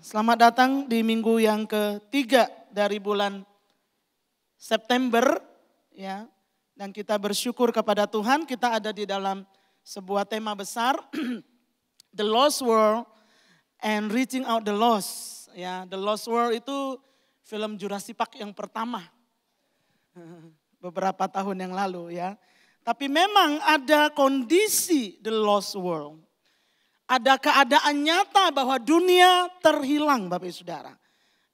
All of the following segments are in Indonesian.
Selamat datang di minggu yang ketiga dari bulan September, ya. Dan kita bersyukur kepada Tuhan, kita ada di dalam sebuah tema besar, The Lost World and Reaching Out the Lost. Ya, The Lost World itu film Jurassic Park yang pertama, beberapa tahun yang lalu, ya. Tapi memang ada kondisi The Lost World. Ada keadaan nyata bahwa dunia terhilang, Bapak Ibu Saudara.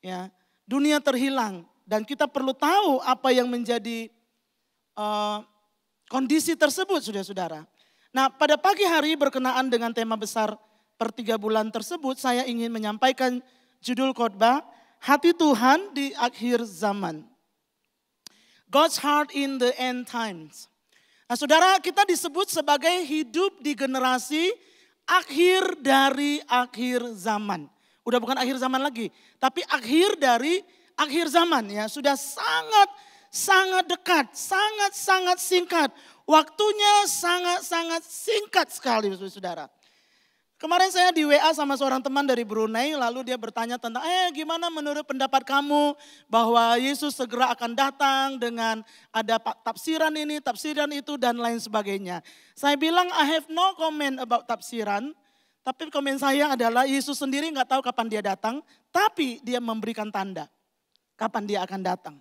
Ya, dunia terhilang dan kita perlu tahu apa yang menjadi kondisi tersebut, saudara-saudara. Nah, pada pagi hari berkenaan dengan tema besar per 3 bulan tersebut, saya ingin menyampaikan judul khotbah, Hati Tuhan di Akhir Zaman. God's Heart in the End Times. Nah, saudara, kita disebut sebagai hidup di generasi akhir dari akhir zaman. Udah bukan akhir zaman lagi, tapi akhir dari akhir zaman, ya. Sudah sangat dekat, sangat singkat. Waktunya sangat singkat sekali, saudara. Kemarin saya di WA sama seorang teman dari Brunei, lalu dia bertanya tentang, gimana menurut pendapat kamu bahwa Yesus segera akan datang dengan ada tafsiran ini, tafsiran itu, dan lain sebagainya. Saya bilang, I have no comment about tafsiran, tapi komen saya adalah Yesus sendiri nggak tahu kapan dia datang, tapi dia memberikan tanda kapan dia akan datang.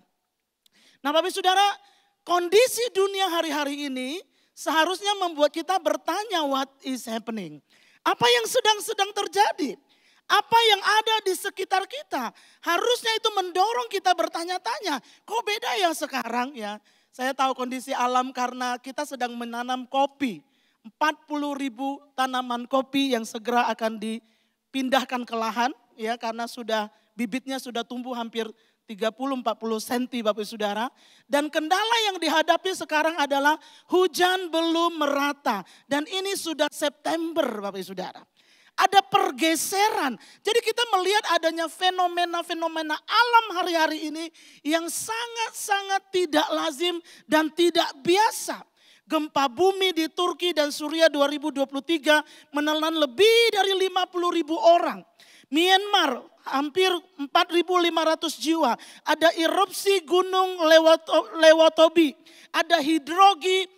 Nah, Bapak Saudara, kondisi dunia hari-hari ini seharusnya membuat kita bertanya what is happening. Apa yang sedang terjadi? Apa yang ada di sekitar kita? Harusnya itu mendorong kita bertanya-tanya. Kok beda ya sekarang, ya? Saya tahu kondisi alam karena kita sedang menanam kopi. 40.000 tanaman kopi yang segera akan dipindahkan ke lahan, ya, karena bibitnya sudah tumbuh hampir 30-40 cm, Bapak Saudara. Dan kendala yang dihadapi sekarang adalah hujan belum merata. Dan ini sudah September, Bapak Saudara. Ada pergeseran. Jadi kita melihat adanya fenomena-fenomena alam hari-hari ini yang sangat tidak lazim dan tidak biasa. Gempa bumi di Turki dan Suriah 2023 menelan lebih dari 50.000 orang. Myanmar hampir 4.500 jiwa. Ada erupsi gunung Lewotobi. Ada hidrologi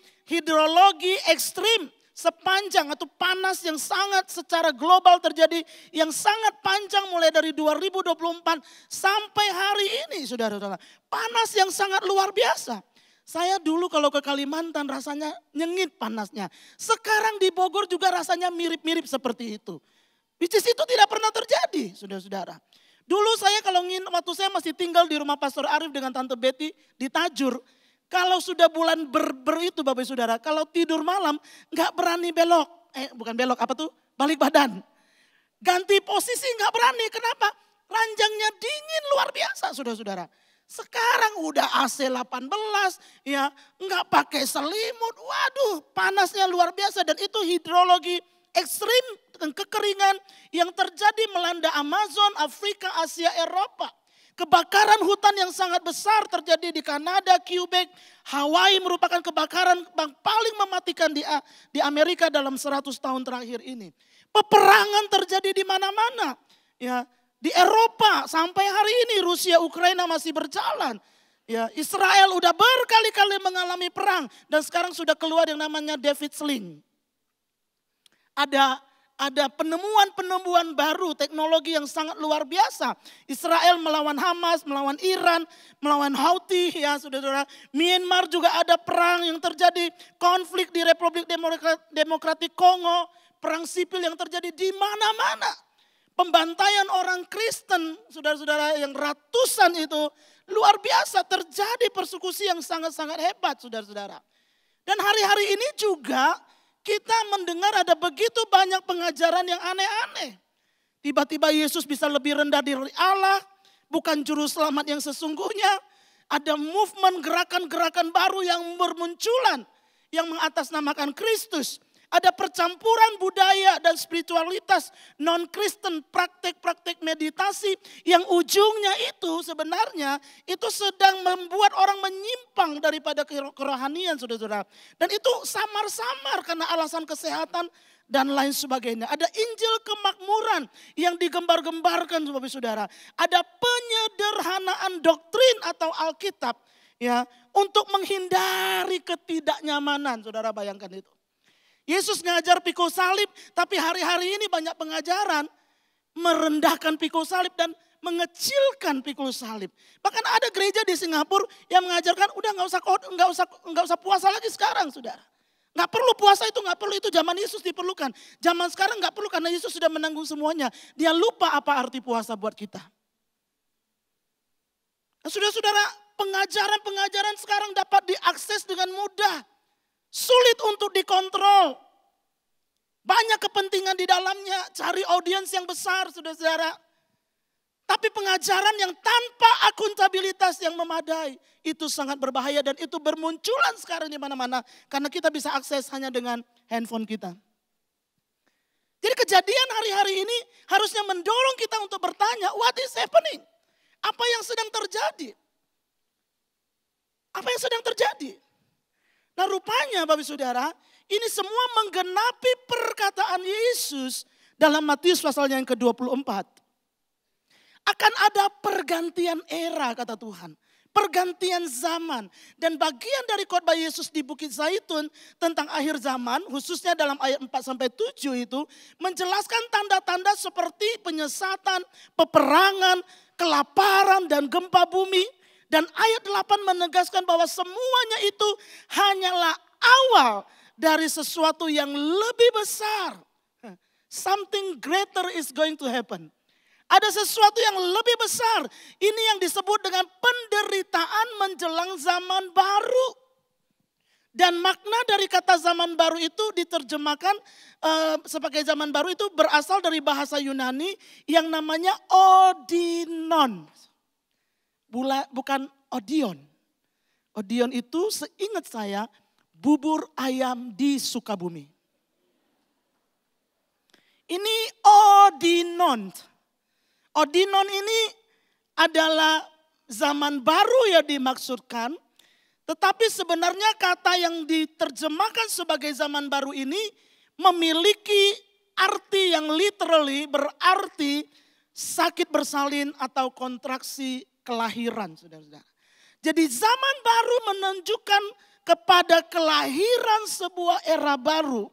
ekstrim sepanjang atau panas yang sangat secara global terjadi. Yang sangat panjang mulai dari 2024 sampai hari ini, saudara-saudara. Panas yang sangat luar biasa. Saya dulu kalau ke Kalimantan rasanya nyengit panasnya. Sekarang di Bogor juga rasanya mirip-mirip seperti itu. Which is itu tidak pernah terjadi, saudara-saudara. Dulu saya waktu saya masih tinggal di rumah Pastor Arif dengan Tante Betty di Tajur. Kalau sudah bulan itu Bapak Saudara, kalau tidur malam nggak berani belok. Bukan belok, apa tuh? Balik badan. Ganti posisi nggak berani, kenapa? Ranjangnya dingin luar biasa, saudara-saudara. Sekarang udah AC 18, ya nggak pakai selimut. Waduh, panasnya luar biasa dan itu hidrologi ekstrim dan kekeringan yang terjadi melanda Amazon, Afrika, Asia, Eropa. Kebakaran hutan yang sangat besar terjadi di Kanada, Quebec, Hawaii merupakan kebakaran yang paling mematikan di Amerika dalam 100 tahun terakhir ini. Peperangan terjadi di mana-mana. Ya, di Eropa sampai hari ini Rusia Ukraina masih berjalan. Ya, Israel udah berkali-kali mengalami perang dan sekarang sudah keluar yang namanya David Sling. Ada penemuan baru, teknologi yang sangat luar biasa. Israel melawan Hamas, melawan Iran, melawan Houthi, ya saudara-saudara. Myanmar juga ada perang yang terjadi, konflik di Republik Demokratik Kongo, perang sipil yang terjadi di mana-mana. Pembantaian orang Kristen, saudara-saudara, yang ratusan itu luar biasa, terjadi persekusi yang sangat-sangat hebat, saudara-saudara. Dan hari-hari ini juga kita mendengar ada begitu banyak pengajaran yang aneh-aneh. Tiba-tiba Yesus bisa lebih rendah dari Allah, bukan juru selamat yang sesungguhnya. Ada movement gerakan-gerakan baru yang bermunculan yang mengatasnamakan Kristus. Ada percampuran budaya dan spiritualitas non-Kristen, praktek-praktek meditasi yang ujungnya itu sebenarnya itu sedang membuat orang menyimpang daripada kerohanian, saudara-saudara. Dan itu samar-samar karena alasan kesehatan dan lain sebagainya. Ada Injil kemakmuran yang digembar-gembarkan Bapak Saudara. Ada penyederhanaan doktrin atau Alkitab ya untuk menghindari ketidaknyamanan. Saudara bayangkan itu. Yesus ngajar pikul salib, tapi hari-hari ini banyak pengajaran merendahkan pikul salib dan mengecilkan pikul salib. Bahkan ada gereja di Singapura yang mengajarkan udah nggak usah puasa lagi sekarang, saudara. Nggak perlu puasa itu, nggak perlu itu. Zaman Yesus diperlukan. Zaman sekarang nggak perlu karena Yesus sudah menanggung semuanya. Dia lupa apa arti puasa buat kita. Nah, saudara-saudara, pengajaran-pengajaran sekarang dapat diakses dengan mudah. Sulit untuk dikontrol. Banyak kepentingan di dalamnya. Cari audiens yang besar, saudara-saudara. Tapi pengajaran yang tanpa akuntabilitas yang memadai itu sangat berbahaya dan itu bermunculan sekarang di mana-mana karena kita bisa akses hanya dengan handphone kita. Jadi kejadian hari-hari ini harusnya mendorong kita untuk bertanya, what is happening? Apa yang sedang terjadi? Apa yang sedang terjadi? Nah rupanya Bapak Saudara, ini semua menggenapi perkataan Yesus dalam Matius pasalnya yang ke-24. Akan ada pergantian era kata Tuhan. Pergantian zaman. Dan bagian dari khotbah Yesus di Bukit Zaitun tentang akhir zaman. Khususnya dalam ayat 4-7 itu. Menjelaskan tanda-tanda seperti penyesatan, peperangan, kelaparan dan gempa bumi. Dan ayat 8 menegaskan bahwa semuanya itu hanyalah awal dari sesuatu yang lebih besar. Something greater is going to happen. Ada sesuatu yang lebih besar. Ini yang disebut dengan penderitaan menjelang zaman baru. Dan makna dari kata zaman baru itu diterjemahkan sebagai zaman baru itu berasal dari bahasa Yunani yang namanya odinon. Bukan odion. Odion itu seingat saya bubur ayam di Sukabumi. Ini odinon. Odinon ini adalah zaman baru ya dimaksudkan. Tetapi sebenarnya kata yang diterjemahkan sebagai zaman baru ini memiliki arti yang literally berarti sakit bersalin atau kontraksi kelahiran, saudara-saudara. Jadi zaman baru menunjukkan kepada kelahiran sebuah era baru.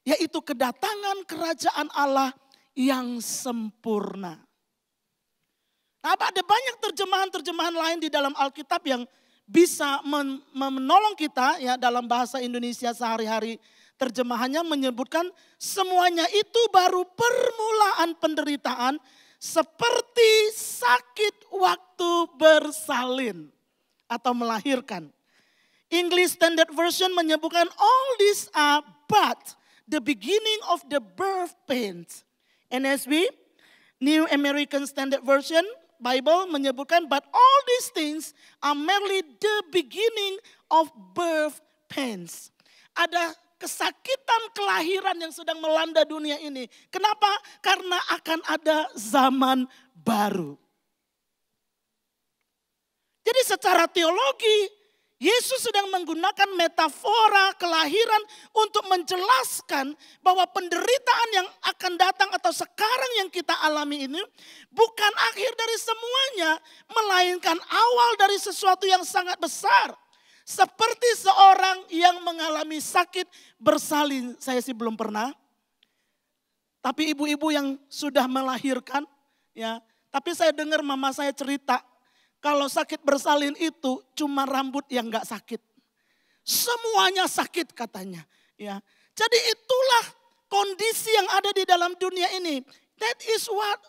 Yaitu kedatangan kerajaan Allah yang sempurna. Nah, ada banyak terjemahan-terjemahan lain di dalam Alkitab yang bisa menolong kita ya dalam bahasa Indonesia sehari-hari. Terjemahannya menyebutkan semuanya itu baru permulaan penderitaan seperti sakit waktu bersalin atau melahirkan. English Standard Version menyebutkan all these are but the beginning of the birth pains. NSB, New American Standard Version Bible menyebutkan but all these things are merely the beginning of birth pains. Ada kesakitan kelahiran yang sedang melanda dunia ini. Kenapa? Karena akan ada zaman baru. Jadi secara teologi Yesus sedang menggunakan metafora kelahiran untuk menjelaskan bahwa penderitaan yang akan datang atau sekarang yang kita alami ini bukan akhir dari semuanya, melainkan awal dari sesuatu yang sangat besar. Seperti seorang yang mengalami sakit bersalin, saya sih belum pernah. Tapi ibu-ibu yang sudah melahirkan, ya, tapi saya dengar mama saya cerita, kalau sakit bersalin itu cuma rambut yang gak sakit. Semuanya sakit katanya. Ya. Jadi itulah kondisi yang ada di dalam dunia ini. That is what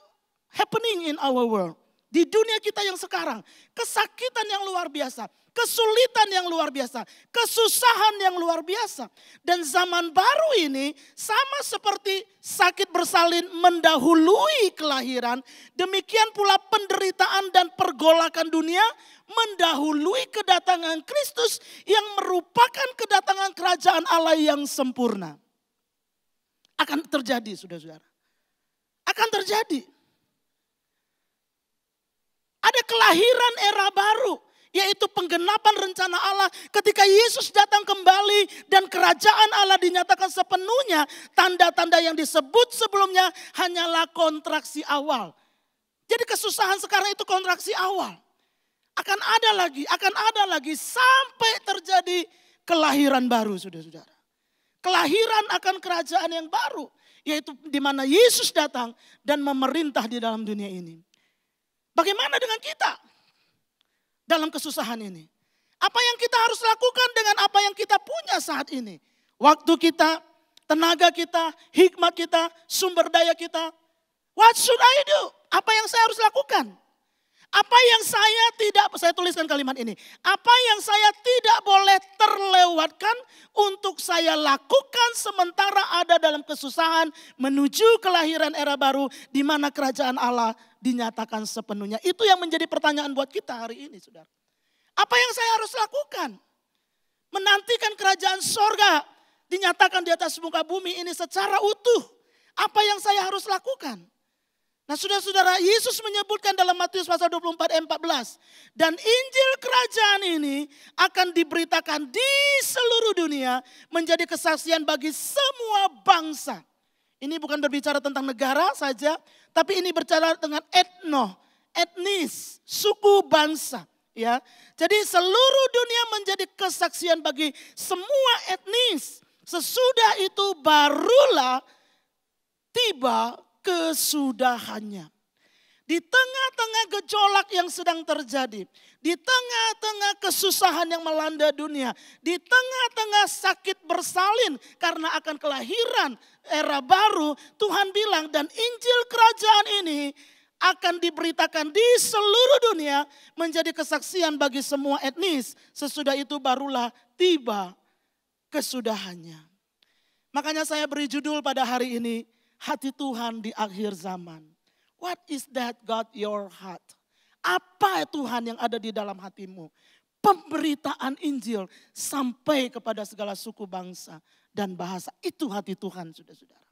happening in our world. Di dunia kita yang sekarang. Kesakitan yang luar biasa. Kesulitan yang luar biasa. Kesusahan yang luar biasa. Dan zaman baru ini sama seperti sakit bersalin mendahului kelahiran. Demikian pula penderitaan dan pergolakan dunia mendahului kedatangan Kristus yang merupakan kedatangan kerajaan Allah yang sempurna. Akan terjadi, saudara-saudara. Akan terjadi. Ada kelahiran era baru Yaitu penggenapan rencana Allah ketika Yesus datang kembali dan kerajaan Allah dinyatakan sepenuhnya. Tanda-tanda yang disebut sebelumnya hanyalah kontraksi awal. Jadi kesusahan sekarang itu kontraksi awal. Akan ada lagi sampai terjadi kelahiran baru, saudara-saudara. Kelahiran akan kerajaan yang baru. Yaitu di mana Yesus datang dan memerintah di dalam dunia ini. Bagaimana dengan kita dalam kesusahan ini? Apa yang kita harus lakukan dengan apa yang kita punya saat ini? Waktu kita, tenaga kita, hikmat kita, sumber daya kita. What should I do? Apa yang saya harus lakukan? Apa yang saya tuliskan kalimat ini. Apa yang saya tidak boleh terlewatkan untuk saya lakukan sementara ada dalam kesusahan menuju kelahiran era baru di mana kerajaan Allah dinyatakan sepenuhnya. Itu yang menjadi pertanyaan buat kita hari ini, saudara. Apa yang saya harus lakukan? Menantikan kerajaan sorga dinyatakan di atas muka bumi ini secara utuh. Apa yang saya harus lakukan? Nah, saudara-saudara, Yesus menyebutkan dalam Matius pasal 24 ayat 14. Dan Injil kerajaan ini akan diberitakan di seluruh dunia menjadi kesaksian bagi semua bangsa. Ini bukan berbicara tentang negara saja, tapi ini berbicara dengan etnis, suku bangsa. Ya, jadi seluruh dunia menjadi kesaksian bagi semua etnis. Sesudah itu barulah tiba kesudahannya. Di tengah-tengah gejolak yang sedang terjadi, di tengah-tengah kesusahan yang melanda dunia, di tengah-tengah sakit bersalin karena akan kelahiran era baru, Tuhan bilang dan Injil kerajaan ini akan diberitakan di seluruh dunia menjadi kesaksian bagi semua etnis. Sesudah itu barulah tiba kesudahannya. Makanya saya beri judul pada hari ini, hati Tuhan di akhir zaman. What is that God your heart? Apa Tuhan yang ada di dalam hatimu? Pemberitaan Injil sampai kepada segala suku bangsa dan bahasa. Itu hati Tuhan, saudara-saudara.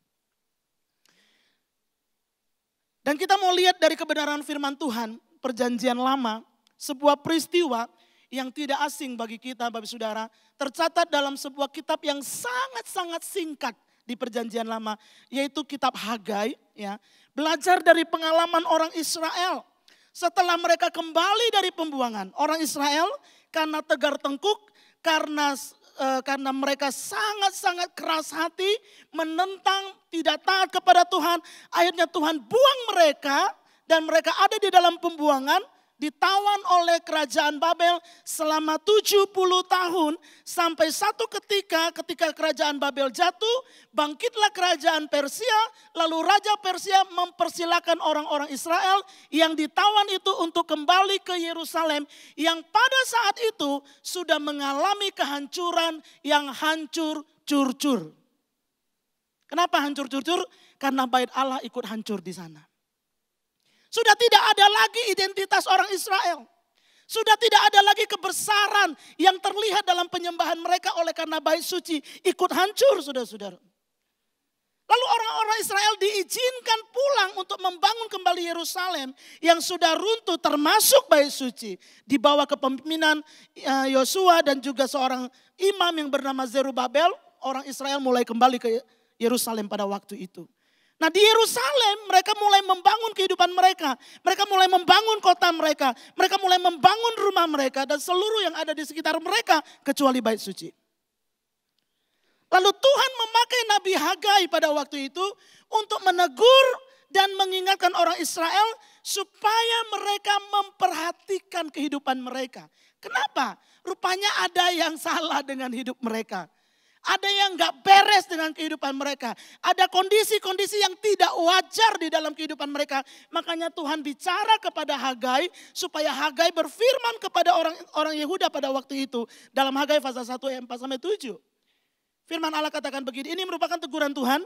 Dan kita mau lihat dari kebenaran firman Tuhan, perjanjian lama, sebuah peristiwa yang tidak asing bagi kita, Bapak Saudara, tercatat dalam sebuah kitab yang sangat-sangat singkat di perjanjian lama, yaitu kitab Hagai. Ya, belajar dari pengalaman orang Israel setelah mereka kembali dari pembuangan. Orang Israel karena tegar tengkuk, karena mereka sangat-sangat keras hati, menentang, tidak taat kepada Tuhan. Akhirnya Tuhan buang mereka dan mereka ada di dalam pembuangan. Ditawan oleh kerajaan Babel selama 70 tahun. Sampai satu ketika kerajaan Babel jatuh, bangkitlah kerajaan Persia. Lalu Raja Persia mempersilakan orang-orang Israel yang ditawan itu untuk kembali ke Yerusalem. Yang pada saat itu sudah mengalami kehancuran yang hancur cur-cur. Kenapa hancur cur-cur? Karena bait Allah ikut hancur di sana. Sudah tidak ada lagi identitas orang Israel. Sudah tidak ada lagi kebesaran yang terlihat dalam penyembahan mereka oleh karena bait suci ikut hancur, saudara-saudara. Lalu orang-orang Israel diizinkan pulang untuk membangun kembali Yerusalem yang sudah runtuh termasuk bait suci. Di bawah kepemimpinan Yosua dan juga seorang imam yang bernama Zerubabel, orang Israel mulai kembali ke Yerusalem pada waktu itu. Nah di Yerusalem mereka mulai membangun kehidupan mereka. Mereka mulai membangun kota mereka. Mereka mulai membangun rumah mereka dan seluruh yang ada di sekitar mereka kecuali bait suci. Lalu Tuhan memakai Nabi Hagai pada waktu itu untuk menegur dan mengingatkan orang Israel supaya mereka memperhatikan kehidupan mereka. Kenapa? Rupanya ada yang salah dengan hidup mereka. Ada yang gak beres dengan kehidupan mereka. Ada kondisi-kondisi yang tidak wajar di dalam kehidupan mereka. Makanya Tuhan bicara kepada Hagai supaya Hagai berfirman kepada orang Yehuda pada waktu itu. Dalam Hagai pasal 1 ayat 4-7. Firman Allah katakan begini, ini merupakan teguran Tuhan.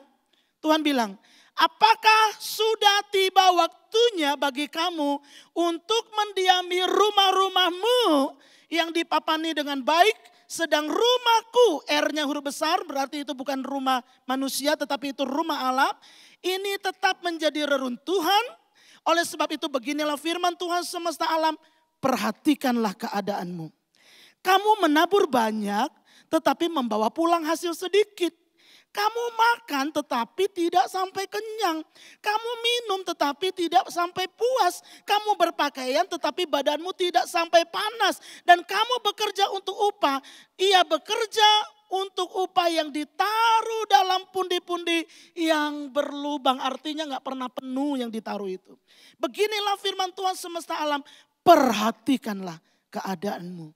Tuhan bilang, apakah sudah tiba waktunya bagi kamu untuk mendiami rumah-rumahmu yang dipapani dengan baik? Sedang rumahku, R-nya huruf besar, berarti itu bukan rumah manusia tetapi itu rumah Allah. Ini tetap menjadi reruntuhan. Oleh sebab itu beginilah firman Tuhan semesta alam. perhatikanlah keadaanmu. Kamu menabur banyak tetapi membawa pulang hasil sedikit. Kamu makan tetapi tidak sampai kenyang. Kamu minum tetapi tidak sampai puas. Kamu berpakaian tetapi badanmu tidak sampai panas. Dan kamu bekerja untuk upah. Ia bekerja untuk upah yang ditaruh dalam pundi-pundi yang berlubang. Artinya gak pernah penuh yang ditaruh itu. Beginilah firman Tuhan semesta alam. Perhatikanlah keadaanmu.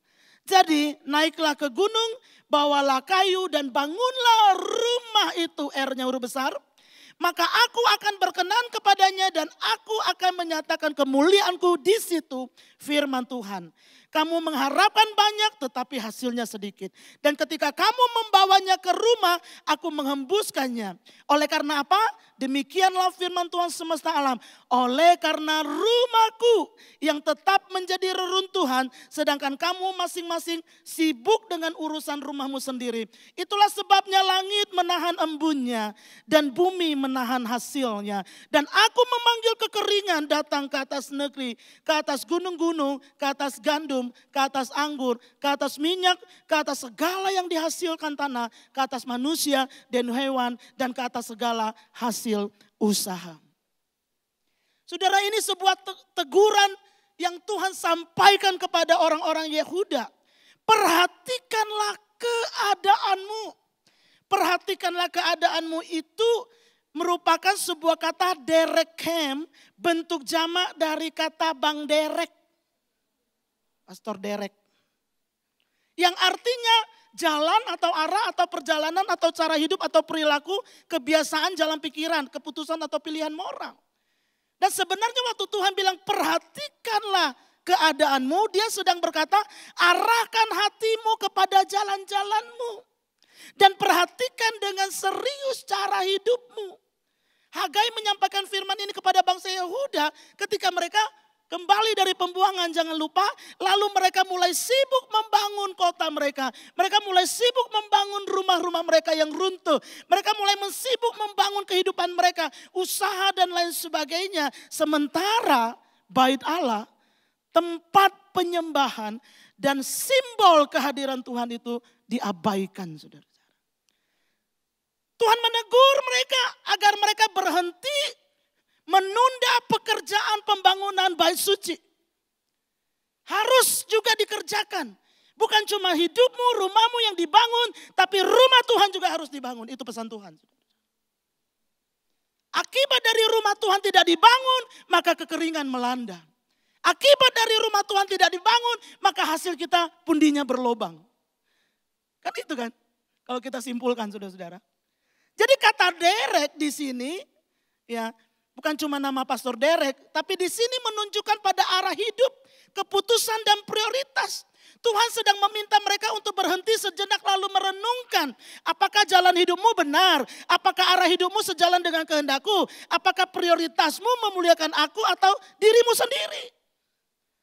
Jadi naiklah ke gunung, bawalah kayu dan bangunlah rumah itu, R-nya huruf besar. Maka aku akan berkenan kepadanya dan aku akan menyatakan kemuliaanku di situ, firman Tuhan. Kamu mengharapkan banyak tetapi hasilnya sedikit. Dan ketika kamu membawanya ke rumah, aku menghembuskannya. Oleh karena apa? Demikianlah firman Tuhan semesta alam. Oleh karena rumahku yang tetap menjadi reruntuhan, sedangkan kamu masing-masing sibuk dengan urusan rumahmu sendiri. Itulah sebabnya langit menahan embunnya dan bumi menahan hasilnya. Dan aku memanggil kekeringan datang ke atas negeri, ke atas gunung-gunung, ke atas gandum, ke atas anggur, ke atas minyak, ke atas segala yang dihasilkan tanah, ke atas manusia dan hewan, dan ke atas segala hasil usaha. Saudara, ini sebuah teguran yang Tuhan sampaikan kepada orang-orang Yehuda. Perhatikanlah keadaanmu. Perhatikanlah keadaanmu itu merupakan sebuah kata derekhem, bentuk jamak dari kata Bang Derek. Pastor Derek. Yang artinya jalan atau arah atau perjalanan atau cara hidup atau perilaku, kebiasaan, jalan pikiran, keputusan atau pilihan moral. Dan sebenarnya waktu Tuhan bilang perhatikanlah keadaanmu, dia sedang berkata arahkan hatimu kepada jalan-jalanmu. Dan perhatikan dengan serius cara hidupmu. Hagai menyampaikan firman ini kepada bangsa Yehuda ketika mereka kembali dari pembuangan, jangan lupa. Lalu mereka mulai sibuk membangun kota mereka. Mereka mulai sibuk membangun rumah-rumah mereka yang runtuh. Mereka mulai sibuk membangun kehidupan mereka. Usaha dan lain sebagainya. Sementara bait Allah, tempat penyembahan dan simbol kehadiran Tuhan itu diabaikan, saudara. Tuhan menegur mereka agar mereka berhenti menunda pekerjaan pembangunan bait suci. Harus juga dikerjakan. Bukan cuma hidupmu, rumahmu yang dibangun, tapi rumah Tuhan juga harus dibangun. Itu pesan Tuhan. Akibat dari rumah Tuhan tidak dibangun, maka kekeringan melanda. Akibat dari rumah Tuhan tidak dibangun, maka hasil kita pundinya berlobang. Kan itu kan, kalau kita simpulkan saudara-saudara. Jadi kata Derek di sini, ya, bukan cuma nama Pastor Derek, tapi di sini menunjukkan pada arah hidup, keputusan dan prioritas. Tuhan sedang meminta mereka untuk berhenti sejenak lalu merenungkan. Apakah jalan hidupmu benar? Apakah arah hidupmu sejalan dengan kehendakku? Apakah prioritasmu memuliakan aku atau dirimu sendiri?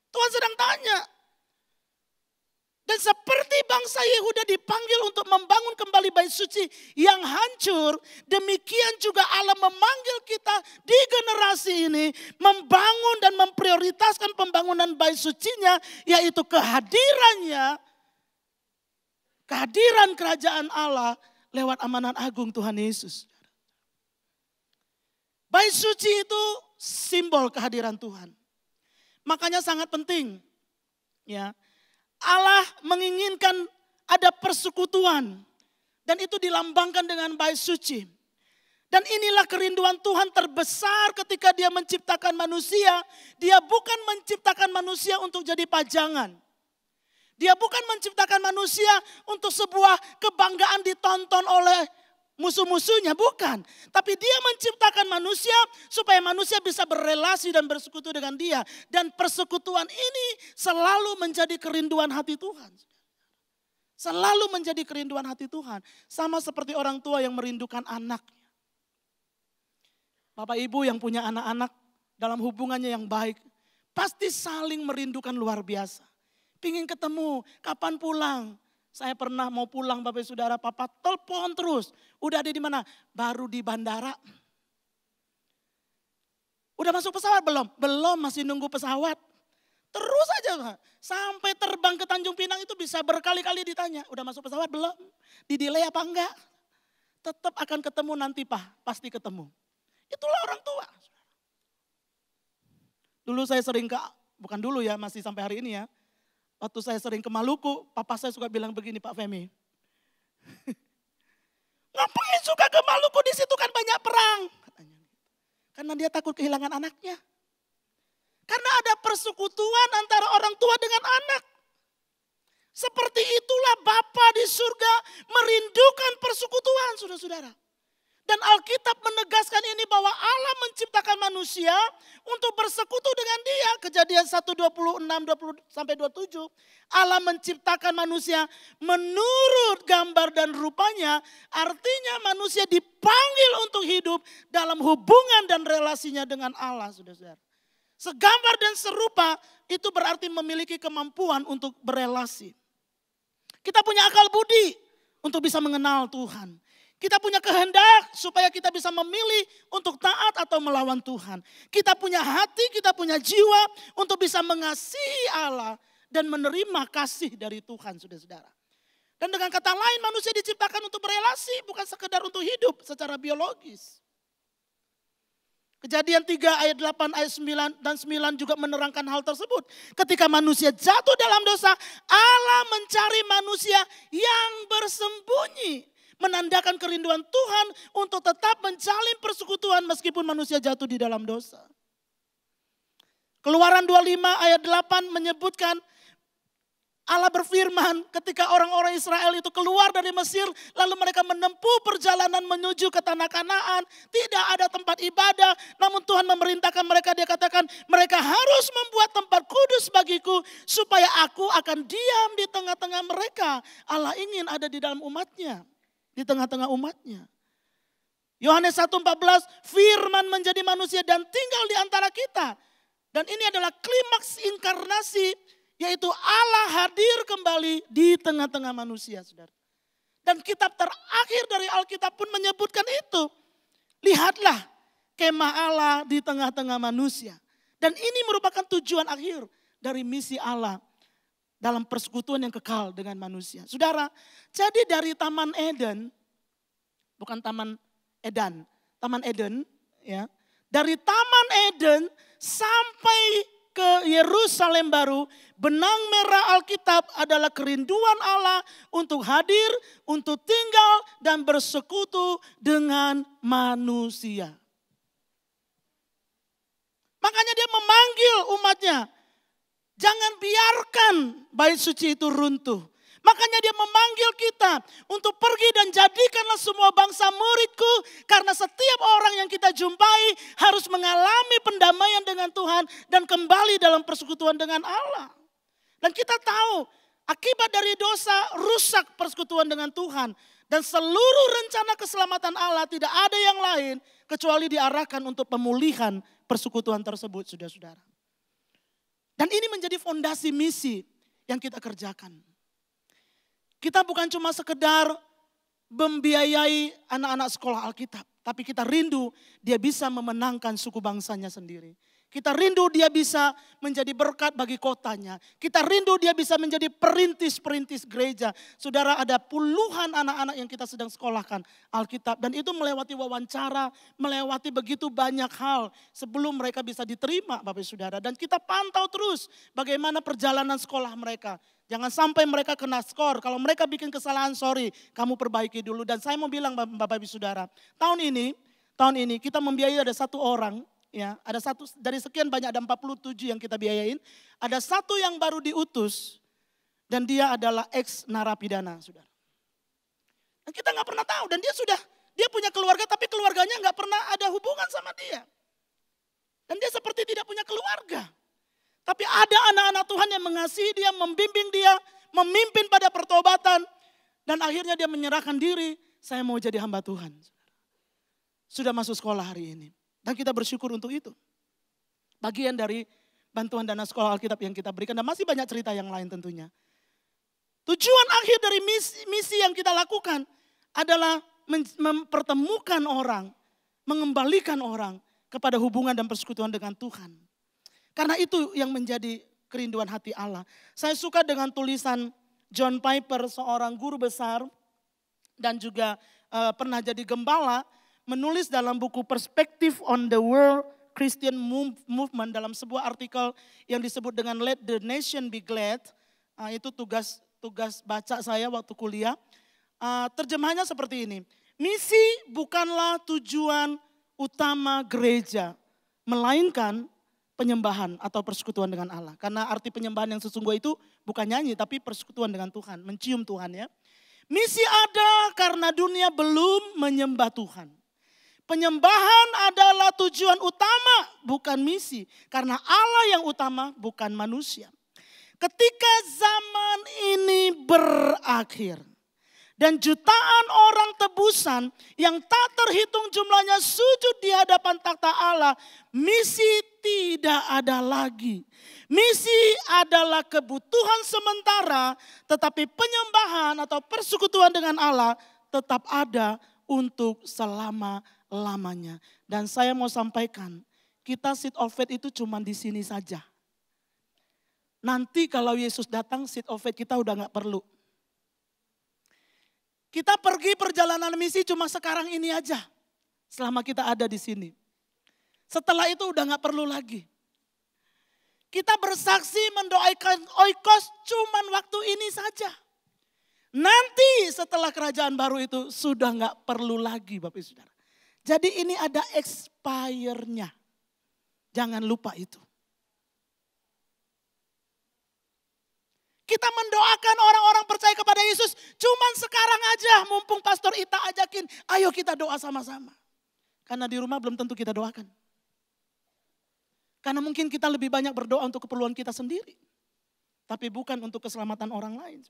Tuhan sedang tanya. Dan seperti bangsa Yehuda dipanggil untuk membangun kembali bait suci yang hancur, demikian juga Allah memanggil kita di generasi ini membangun dan memprioritaskan pembangunan bait sucinya, yaitu kehadiran kerajaan Allah lewat amanat agung Tuhan Yesus. Bait suci itu simbol kehadiran Tuhan. Makanya sangat penting, ya. Allah menginginkan ada persekutuan. Dan itu dilambangkan dengan bait suci. Dan inilah kerinduan Tuhan terbesar ketika dia menciptakan manusia. Dia bukan menciptakan manusia untuk jadi pajangan. Dia bukan menciptakan manusia untuk sebuah kebanggaan ditonton oleh musuh-musuhnya, bukan. Tapi dia menciptakan manusia supaya manusia bisa berelasi dan bersekutu dengan dia. Dan persekutuan ini selalu menjadi kerinduan hati Tuhan. Selalu menjadi kerinduan hati Tuhan. Sama seperti orang tua yang merindukan anaknya. Bapak ibu yang punya anak-anak dalam hubungannya yang baik, pasti saling merindukan luar biasa. Pingin ketemu, kapan pulang? Saya pernah mau pulang Bapak Saudara, papa telepon terus. Udah ada di mana? Baru di bandara. Udah masuk pesawat belum? Belum, masih nunggu pesawat. Terus aja sampai terbang ke Tanjung Pinang itu bisa berkali-kali ditanya, udah masuk pesawat belum? Di-delay apa enggak? Tetap akan ketemu nanti Pak, pasti ketemu. Itulah orang tua. Dulu saya sering bukan dulu ya, masih sampai hari ini ya. Waktu saya sering ke Maluku, papa saya suka bilang begini, Pak Femi. Ngapain suka ke Maluku, di situ kan banyak perang. Katanya. Karena dia takut kehilangan anaknya. Karena ada persekutuan antara orang tua dengan anak. Seperti itulah Bapa di surga merindukan persekutuan, saudara-saudara. Dan Alkitab menegaskan ini bahwa Allah menciptakan manusia untuk bersekutu dengan Dia. Kejadian 1:26-27. Allah menciptakan manusia menurut gambar dan rupanya. Artinya manusia dipanggil untuk hidup dalam hubungan dan relasinya dengan Allah, saudara-saudara. Segambar dan serupa itu berarti memiliki kemampuan untuk berelasi. Kita punya akal budi untuk bisa mengenal Tuhan. Kita punya kehendak supaya kita bisa memilih untuk taat atau melawan Tuhan. Kita punya hati, kita punya jiwa untuk bisa mengasihi Allah dan menerima kasih dari Tuhan, saudara-saudara. Dan dengan kata lain manusia diciptakan untuk berelasi, bukan sekedar untuk hidup secara biologis. Kejadian 3 ayat 8 ayat 9 dan 9 juga menerangkan hal tersebut. Ketika manusia jatuh dalam dosa, Allah mencari manusia yang bersembunyi. Menandakan kerinduan Tuhan untuk tetap menjalin persekutuan meskipun manusia jatuh di dalam dosa. Keluaran 25 ayat 8 menyebutkan Allah berfirman ketika orang-orang Israel itu keluar dari Mesir, lalu mereka menempuh perjalanan menuju ke tanah Kanaan. Tidak ada tempat ibadah, namun Tuhan memerintahkan mereka, dia katakan mereka harus membuat tempat kudus bagiku supaya aku akan diam di tengah-tengah mereka. Allah ingin ada di dalam umatnya, di tengah-tengah umatnya. Yohanes 1:14, firman menjadi manusia dan tinggal di antara kita. Dan ini adalah klimaks inkarnasi, yaitu Allah hadir kembali di tengah-tengah manusia, saudara. Dan kitab terakhir dari Alkitab pun menyebutkan itu. Lihatlah kemah Allah di tengah-tengah manusia. Dan ini merupakan tujuan akhir dari misi Allah dalam persekutuan yang kekal dengan manusia. Saudara, jadi dari Taman Eden, bukan Taman Edan, Taman Eden, ya. Dari Taman Eden sampai ke Yerusalem baru, benang merah Alkitab adalah kerinduan Allah untuk hadir, untuk tinggal dan bersekutu dengan manusia. Makanya dia memanggil umatnya, jangan biarkan bait suci itu runtuh. Makanya dia memanggil kita untuk pergi dan jadikanlah semua bangsa muridku. Karena setiap orang yang kita jumpai harus mengalami pendamaian dengan Tuhan dan kembali dalam persekutuan dengan Allah. Dan kita tahu akibat dari dosa rusak persekutuan dengan Tuhan. Dan seluruh rencana keselamatan Allah tidak ada yang lain kecuali diarahkan untuk pemulihan persekutuan tersebut, saudara-saudara. Dan ini menjadi fondasi misi yang kita kerjakan. Kita bukan cuma sekedar membiayai anak-anak sekolah Alkitab. Tapi kita rindu dia bisa memenangkan suku bangsanya sendiri. Kita rindu dia bisa menjadi berkat bagi kotanya. Kita rindu dia bisa menjadi perintis-perintis gereja. Saudara, ada puluhan anak-anak yang kita sedang sekolahkan Alkitab. Dan itu melewati wawancara, melewati begitu banyak hal sebelum mereka bisa diterima, Bapak Saudara. Dan kita pantau terus bagaimana perjalanan sekolah mereka. Jangan sampai mereka kena skor. Kalau mereka bikin kesalahan, sorry, kamu perbaiki dulu. Dan saya mau bilang Bapak Ibu Saudara, tahun ini kita membiayai ada satu orang. Ya, ada satu dari sekian banyak, ada 47 yang kita biayain. Ada satu yang baru diutus dan dia adalah ex narapidana, saudara. Dan kita nggak pernah tahu dan dia punya keluarga tapi keluarganya nggak pernah ada hubungan sama dia. Dan dia seperti tidak punya keluarga. Tapi ada anak-anak Tuhan yang mengasihi dia, membimbing dia, memimpin pada pertobatan. Dan akhirnya dia menyerahkan diri, saya mau jadi hamba Tuhan. Sudah masuk sekolah hari ini. Dan kita bersyukur untuk itu. Bagian dari bantuan dana sekolah Alkitab yang kita berikan. Dan masih banyak cerita yang lain tentunya. Tujuan akhir dari misi yang kita lakukan adalah mempertemukan orang. Mengembalikan orang kepada hubungan dan persekutuan dengan Tuhan. Karena itu yang menjadi kerinduan hati Allah. Saya suka dengan tulisan John Piper, seorang guru besar dan juga pernah jadi gembala, menulis dalam buku Perspective on the World Christian Movement dalam sebuah artikel yang disebut dengan Let the Nation Be Glad. Itu tugas baca saya waktu kuliah. Terjemahannya seperti ini. Misi bukanlah tujuan utama gereja, melainkan penyembahan atau persekutuan dengan Allah. Karena arti penyembahan yang sesungguhnya itu bukan nyanyi, tapi persekutuan dengan Tuhan, mencium Tuhan ya. Misi ada karena dunia belum menyembah Tuhan. Penyembahan adalah tujuan utama, bukan misi. Karena Allah yang utama, bukan manusia. Ketika zaman ini berakhir dan jutaan orang tebusan yang tak terhitung jumlahnya sujud di hadapan takhta Allah, misi tidak ada lagi. Misi adalah kebutuhan sementara, tetapi penyembahan atau persekutuan dengan Allah tetap ada untuk selama-lamanya. Dan saya mau sampaikan, kita seat of faith itu cuma di sini saja. Nanti kalau Yesus datang, seat of faith kita udah gak perlu. Kita pergi perjalanan misi cuma sekarang ini aja. Selama kita ada di sini. Setelah itu udah gak perlu lagi. Kita bersaksi mendoakan oikos cuman waktu ini saja. Nanti setelah kerajaan baru itu sudah gak perlu lagi Bapak Ibu Saudara. Jadi ini ada expire-nya. Jangan lupa itu. Kita mendoakan orang-orang percaya kepada Yesus cuman sekarang aja. Mumpung Pastor Ita ajakin, ayo kita doa sama-sama. Karena di rumah belum tentu kita doakan. Karena mungkin kita lebih banyak berdoa untuk keperluan kita sendiri. Tapi bukan untuk keselamatan orang lain.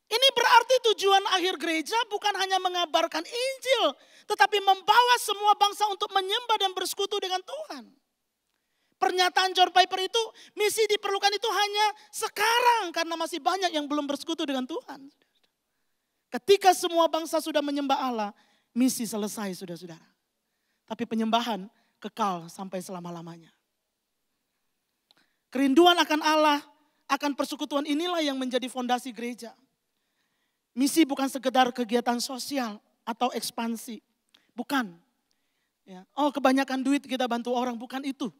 Ini berarti tujuan akhir gereja bukan hanya mengabarkan Injil. Tetapi membawa semua bangsa untuk menyembah dan bersekutu dengan Tuhan. Pernyataan John Piper itu, misi diperlukan itu hanya sekarang karena masih banyak yang belum bersekutu dengan Tuhan. Ketika semua bangsa sudah menyembah Allah, misi selesai saudara-saudara. Tapi penyembahan kekal sampai selama-lamanya. Kerinduan akan Allah, akan persekutuan inilah yang menjadi fondasi gereja. Misi bukan sekedar kegiatan sosial atau ekspansi. Bukan. Ya. Oh kebanyakan duit kita bantu orang, bukan itu.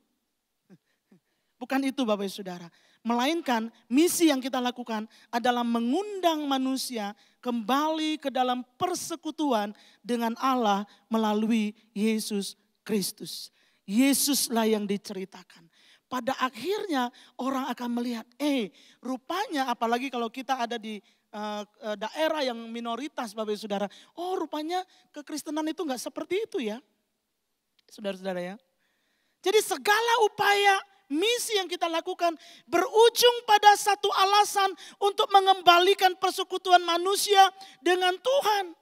Bukan itu Bapak Ibu Saudara. Melainkan misi yang kita lakukan adalah mengundang manusia kembali ke dalam persekutuan dengan Allah melalui Yesus Kristus. Yesuslah yang diceritakan. Pada akhirnya orang akan melihat, rupanya apalagi kalau kita ada di daerah yang minoritas Bapak Ibu Saudara. Oh rupanya kekristenan itu enggak seperti itu ya. Saudara-saudara ya. Jadi segala upaya misi yang kita lakukan berujung pada satu alasan untuk mengembalikan persekutuan manusia dengan Tuhan.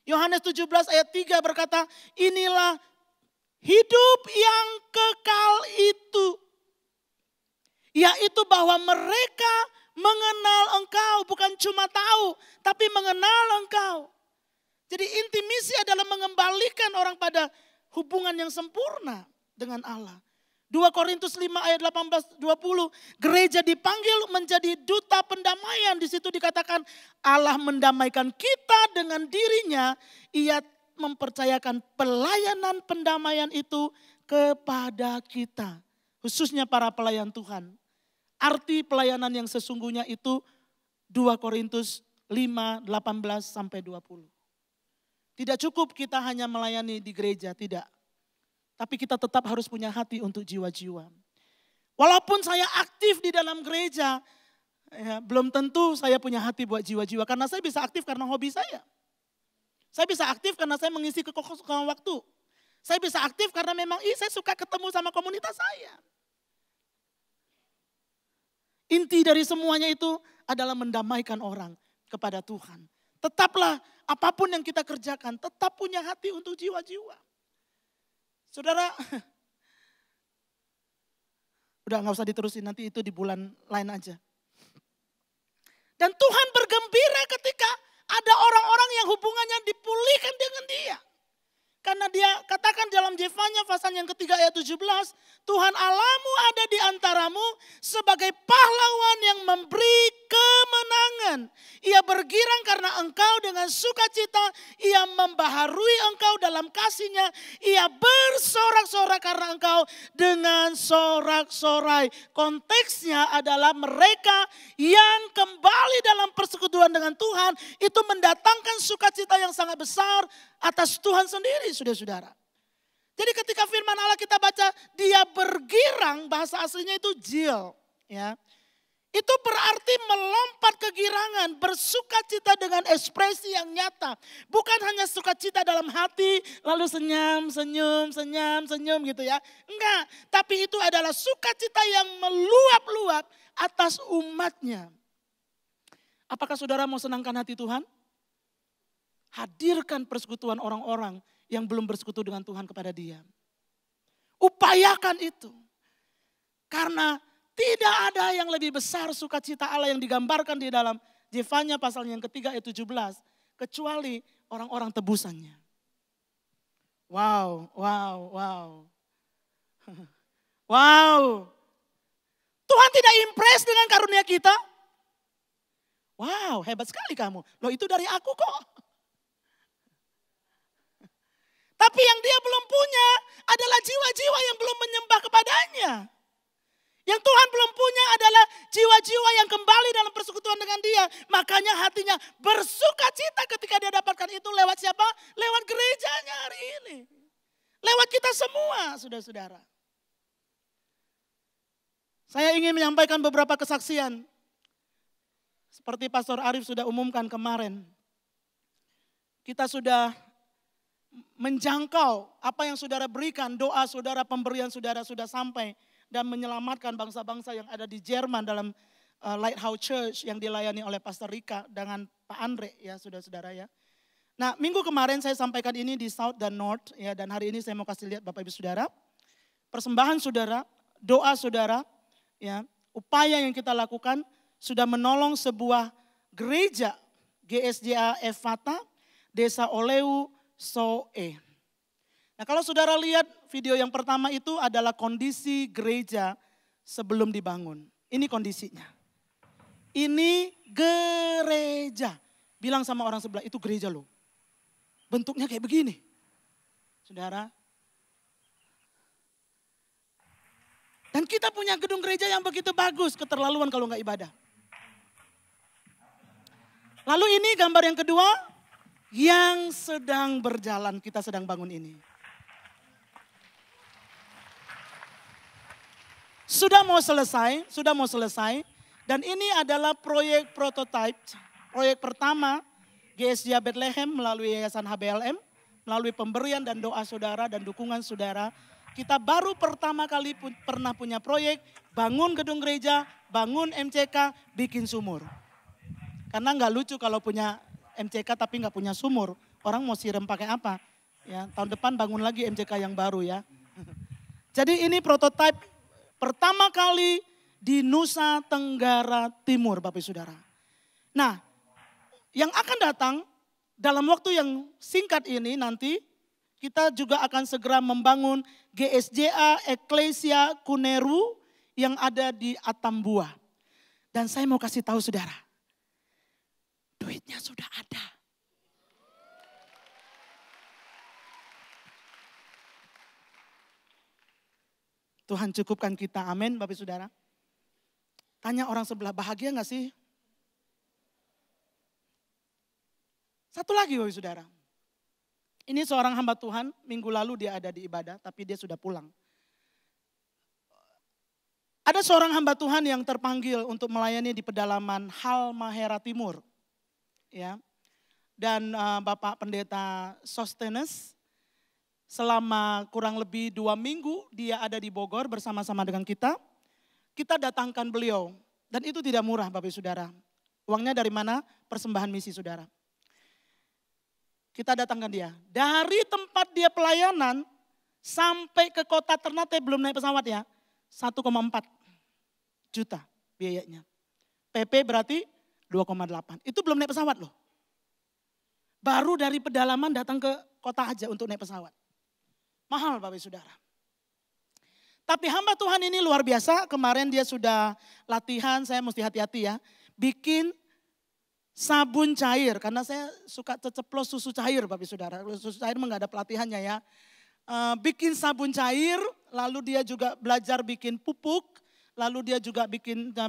Yohanes 17 ayat 3 berkata, inilah hidup yang kekal itu. Yaitu bahwa mereka mengenal Engkau, bukan cuma tahu, tapi mengenal Engkau. Jadi inti misi adalah mengembalikan orang pada hubungan yang sempurna dengan Allah. 2 Korintus 5 ayat 18-20, gereja dipanggil menjadi duta pendamaian. Di situ dikatakan Allah mendamaikan kita dengan dirinya. Ia mempercayakan pelayanan pendamaian itu kepada kita. Khususnya para pelayan Tuhan. Arti pelayanan yang sesungguhnya itu 2 Korintus 5, 18-20. Tidak cukup kita hanya melayani di gereja, tidak. Tapi kita tetap harus punya hati untuk jiwa-jiwa. Walaupun saya aktif di dalam gereja, ya, belum tentu saya punya hati buat jiwa-jiwa. Karena saya bisa aktif karena hobi saya. Saya bisa aktif karena saya mengisi kekosongan waktu. Saya bisa aktif karena memang saya suka ketemu sama komunitas saya. Inti dari semuanya itu adalah mendamaikan orang kepada Tuhan. Tetaplah apapun yang kita kerjakan, tetap punya hati untuk jiwa-jiwa. Saudara, udah gak usah diterusin, nanti itu di bulan lain aja. Dan Tuhan bergembira ketika ada orang-orang yang hubungannya dipulihkan dengan Dia. Karena dia katakan dalam Yefanya pasal yang ketiga ayat 17, Tuhan Allahmu ada di antaramu sebagai pahlawan yang memberi kemenangan. Ia bergirang karena engkau dengan sukacita, ia membaharui engkau dalam kasihnya, ia bersorak-sorak karena engkau dengan sorak-sorai. Konteksnya adalah mereka yang kembali dalam persekutuan dengan Tuhan itu mendatangkan sukacita yang sangat besar atas Tuhan sendiri, saudara-saudara. Jadi ketika firman Allah kita baca dia bergirang, bahasa aslinya itu jil, ya. Itu berarti melompat kegirangan, bersukacita dengan ekspresi yang nyata. Bukan hanya sukacita dalam hati, lalu senyum gitu ya. Enggak, tapi itu adalah sukacita yang meluap-luap atas umatnya. Apakah saudara mau senangkan hati Tuhan? Hadirkan persekutuan orang-orang yang belum bersekutu dengan Tuhan kepada dia. Upayakan itu. Karena tidak ada yang lebih besar sukacita Allah yang digambarkan di dalam Yefanya pasal yang ketiga ayat 17. Kecuali orang-orang tebusannya. Wow. Wow. Tuhan tidak impress dengan karunia kita. Wow, hebat sekali kamu. Loh itu dari aku kok. Tapi yang dia belum punya adalah jiwa-jiwa yang belum menyembah kepadanya. Yang Tuhan belum punya adalah jiwa-jiwa yang kembali dalam persekutuan dengan dia. Makanya hatinya bersuka cita ketika dia dapatkan itu lewat siapa? Lewat gerejanya hari ini. Lewat kita semua, saudara-saudara. Saya ingin menyampaikan beberapa kesaksian. Seperti Pastor Arif sudah umumkan kemarin. Kita sudah menjangkau apa yang saudara berikan, doa saudara, pemberian saudara sudah sampai dan menyelamatkan bangsa-bangsa yang ada di Jerman dalam Lighthouse Church yang dilayani oleh Pastor Rika dengan Pak Andre ya saudara-saudara ya. Nah minggu kemarin saya sampaikan ini di South dan North ya, dan hari ini saya mau kasih lihat Bapak Ibu Saudara. Persembahan saudara, doa saudara ya, upaya yang kita lakukan sudah menolong sebuah gereja GSJA Efata, Desa Oleu Soe. Nah kalau saudara lihat video yang pertama itu adalah kondisi gereja sebelum dibangun. Ini kondisinya. Ini gereja. Bilang sama orang sebelah, itu gereja loh. Bentuknya kayak begini. Saudara. Dan kita punya gedung gereja yang begitu bagus, keterlaluan kalau nggak ibadah. Lalu ini gambar yang kedua, yang sedang berjalan, kita sedang bangun ini. Sudah mau selesai. Dan ini adalah proyek prototype, proyek pertama GSJ Bethlehem melalui Yayasan HBLM, melalui pemberian dan doa saudara dan dukungan saudara. Kita baru pertama kali pernah punya proyek, bangun gedung gereja, bangun MCK, bikin sumur. Karena nggak lucu kalau punya MCK tapi nggak punya sumur. Orang mau siram pakai apa? Ya, tahun depan bangun lagi MCK yang baru ya. Jadi ini prototipe pertama kali di Nusa Tenggara Timur Bapak Saudara. Nah, yang akan datang dalam waktu yang singkat ini nanti kita juga akan segera membangun GSJA Eklesia Kuneru yang ada di Atambua. Dan saya mau kasih tahu saudara, duitnya sudah ada. Tuhan cukupkan kita, amin Bapak Saudara. Tanya orang sebelah, bahagia gak sih? Satu lagi Bapak Saudara. Ini seorang hamba Tuhan, minggu lalu dia ada di ibadah tapi dia sudah pulang. Ada seorang hamba Tuhan yang terpanggil untuk melayani di pedalaman Halmahera Timur. Ya. Dan Bapak Pendeta Sostenes selama kurang lebih 2 minggu dia ada di Bogor bersama-sama dengan kita. Kita datangkan beliau dan itu tidak murah Bapak Saudara. Uangnya dari mana? Persembahan misi saudara. Kita datangkan dia. Dari tempat dia pelayanan sampai ke kota Ternate belum naik pesawat ya. 1,4 juta biayanya. PP berarti 2,8. Itu belum naik pesawat loh. Baru dari pedalaman datang ke kota aja untuk naik pesawat. Mahal Bapak Saudara. Tapi hamba Tuhan ini luar biasa. Kemarin dia sudah latihan, saya mesti hati-hati ya. Bikin sabun cair. Karena saya suka ceplos susu cair Bapak Saudara. Susu cair memang gak ada pelatihannya ya. Bikin sabun cair, lalu dia juga belajar bikin pupuk. Lalu dia juga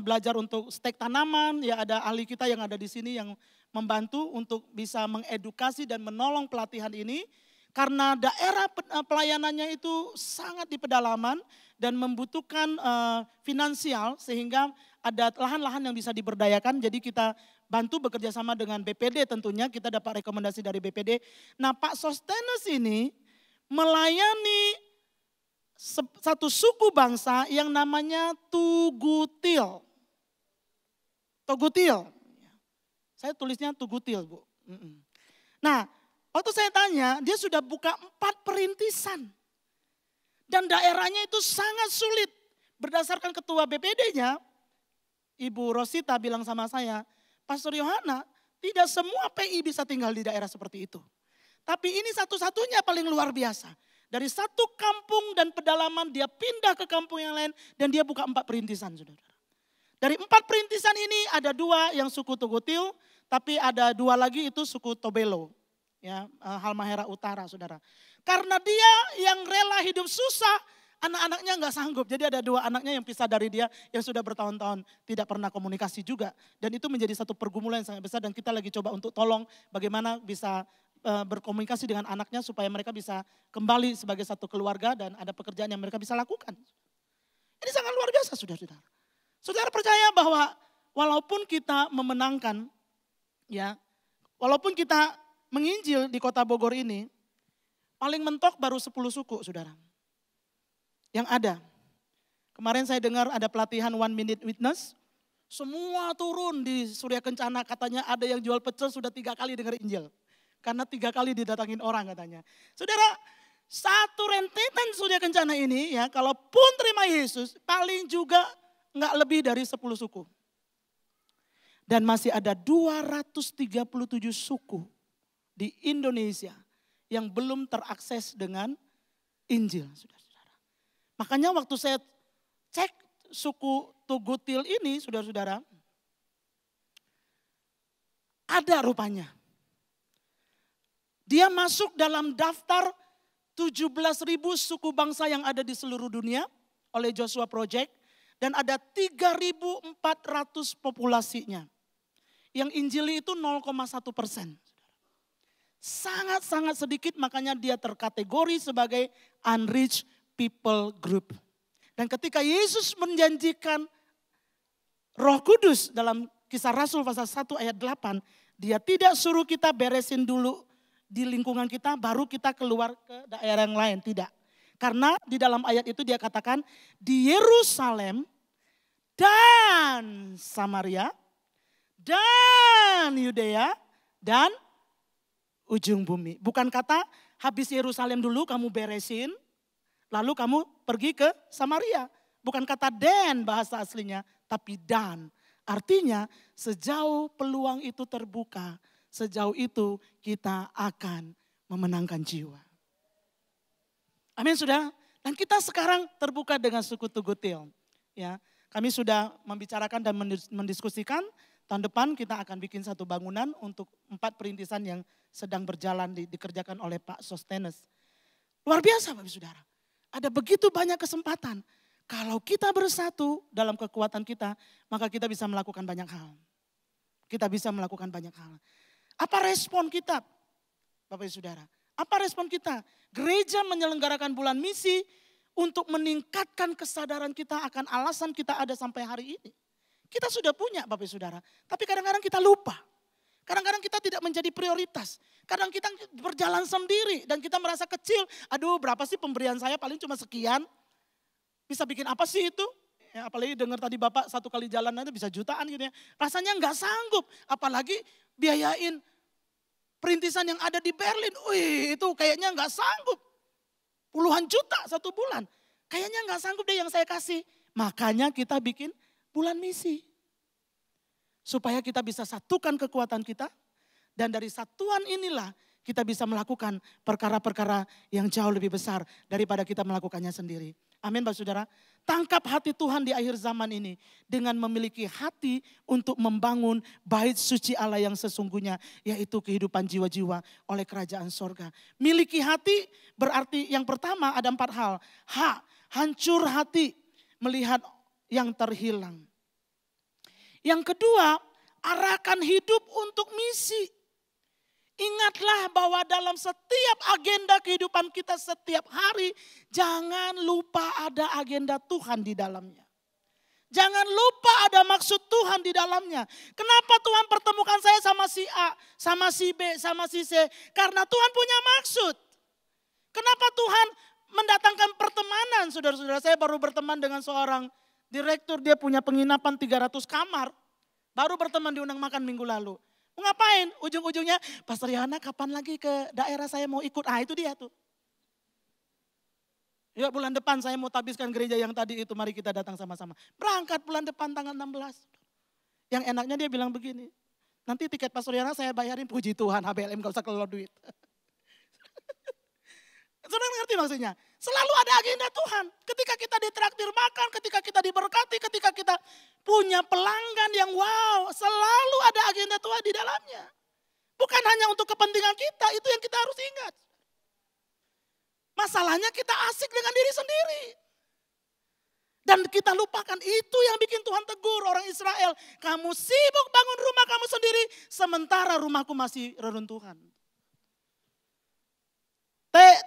belajar untuk stek tanaman. Ya ada ahli kita yang ada di sini yang membantu untuk bisa mengedukasi dan menolong pelatihan ini. Karena daerah pelayanannya itu sangat di pedalaman dan membutuhkan finansial sehingga ada lahan-lahan yang bisa diberdayakan. Jadi kita bantu bekerja sama dengan BPD tentunya, kita dapat rekomendasi dari BPD. Nah Pak Sostenes ini melayani satu suku bangsa yang namanya Tugutil. Tugutil. Saya tulisnya Tugutil Bu. Nah waktu saya tanya, dia sudah buka 4 perintisan. Dan daerahnya itu sangat sulit. Berdasarkan ketua BPD-nya, Ibu Rosita bilang sama saya, Pastor Yohana, tidak semua PI bisa tinggal di daerah seperti itu. Tapi ini satu-satunya paling luar biasa. Dari satu kampung dan pedalaman dia pindah ke kampung yang lain dan dia buka 4 perintisan saudara. Dari 4 perintisan ini ada 2 yang suku Tugutil, tapi ada 2 lagi itu suku Tobelo. Ya, Halmahera Utara saudara. Karena dia yang rela hidup susah, anak-anaknya nggak sanggup. Jadi ada 2 anaknya yang pisah dari dia yang sudah bertahun-tahun tidak pernah komunikasi juga. Dan itu menjadi satu pergumulan yang sangat besar dan kita lagi coba untuk tolong bagaimana bisa berkomunikasi dengan anaknya supaya mereka bisa kembali sebagai satu keluarga dan ada pekerjaan yang mereka bisa lakukan. Ini sangat luar biasa saudara-saudara. Saudara percaya bahwa walaupun kita memenangkan, ya, walaupun kita menginjil di kota Bogor ini, paling mentok baru 10 suku saudara. Yang ada. Kemarin saya dengar ada pelatihan 1 minute witness. Semua turun di Surya Kencana katanya ada yang jual pecel sudah 3 kali dengar Injil. Karena 3 kali didatangin orang katanya. Saudara, satu rentetan Surya Kencana ini ya kalaupun terima Yesus paling juga enggak lebih dari 10 suku. Dan masih ada 237 suku di Indonesia yang belum terakses dengan Injil. Saudara-saudara. Makanya waktu saya cek suku Tugutil ini saudara-saudara, ada rupanya. Dia masuk dalam daftar 17.000 suku bangsa yang ada di seluruh dunia oleh Joshua Project. Dan ada 3.400 populasinya. Yang Injili itu 0,1%. Sangat-sangat sedikit makanya dia terkategori sebagai unreached people group. Dan ketika Yesus menjanjikan Roh Kudus dalam Kisah Rasul pasal 1 ayat 8. Dia tidak suruh kita beresin dulu di lingkungan kita baru kita keluar ke daerah yang lain. Tidak. Karena di dalam ayat itu dia katakan di Yerusalem dan Samaria dan Yudea dan ujung bumi. Bukan kata habis Yerusalem dulu kamu beresin lalu kamu pergi ke Samaria. Bukan kata dan bahasa aslinya tapi dan. Artinya sejauh peluang itu terbuka, sejauh itu kita akan memenangkan jiwa. Amin sudah. Dan kita sekarang terbuka dengan suku Tugutil. Ya, kami sudah membicarakan dan mendiskusikan tahun depan kita akan bikin satu bangunan untuk 4 perintisan yang sedang berjalan dikerjakan oleh Pak Sostenes. Luar biasa Bapak Saudara. Ada begitu banyak kesempatan. Kalau kita bersatu dalam kekuatan kita, maka kita bisa melakukan banyak hal. Kita bisa melakukan banyak hal. Apa respon kita Bapak Saudara? Apa respon kita? Gereja menyelenggarakan bulan misi untuk meningkatkan kesadaran kita akan alasan kita ada sampai hari ini. Kita sudah punya Bapak Saudara, tapi kadang-kadang kita lupa. Kadang-kadang kita tidak menjadi prioritas. Kadang kita berjalan sendiri dan kita merasa kecil. Aduh berapa sih pemberian saya paling cuma sekian. Bisa bikin apa sih itu? Ya, apalagi dengar tadi Bapak 1 kali jalan aja bisa jutaan gitu ya. Rasanya nggak sanggup. Apalagi biayain perintisan yang ada di Berlin. Wih itu kayaknya nggak sanggup. Puluhan juta 1 bulan. Kayaknya nggak sanggup deh yang saya kasih. Makanya kita bikin bulan misi. Supaya kita bisa satukan kekuatan kita. Dan dari satuan inilah kita bisa melakukan perkara-perkara yang jauh lebih besar daripada kita melakukannya sendiri. Amin Bapak Saudara. Tangkap hati Tuhan di akhir zaman ini dengan memiliki hati untuk membangun bait suci Allah yang sesungguhnya, yaitu kehidupan jiwa-jiwa oleh kerajaan sorga. Miliki hati berarti yang pertama ada 4 hal. Hancur hati melihat yang terhilang. Yang kedua, arahkan hidup untuk misi. Ingatlah bahwa dalam setiap agenda kehidupan kita setiap hari, jangan lupa ada agenda Tuhan di dalamnya. Jangan lupa ada maksud Tuhan di dalamnya. Kenapa Tuhan pertemukan saya sama si A, sama si B, sama si C? Karena Tuhan punya maksud. Kenapa Tuhan mendatangkan pertemanan? Saudara-saudara, saya baru berteman dengan seorang direktur, dia punya penginapan 300 kamar. Baru berteman diundang makan minggu lalu. Mau ngapain? Ujung-ujungnya, Pastor Yohana kapan lagi ke daerah saya mau ikut? Ah itu dia tuh. Ya bulan depan saya mau tabiskan gereja yang tadi itu, mari kita datang sama-sama. Berangkat bulan depan tanggal 16. Yang enaknya dia bilang begini, nanti tiket Pastor Yohana saya bayarin, puji Tuhan HBLM gak usah keluar duit. Saudara ngerti maksudnya? Selalu ada agenda Tuhan. Ketika kita ditraktir makan, ketika kita diberkati, ketika kita punya pelanggan yang wow, selalu ada agenda Tuhan di dalamnya. Bukan hanya untuk kepentingan kita, itu yang kita harus ingat. Masalahnya kita asik dengan diri sendiri. Dan kita lupakan itu yang bikin Tuhan tegur orang Israel. Kamu sibuk bangun rumah kamu sendiri, sementara rumahku masih reruntuhan.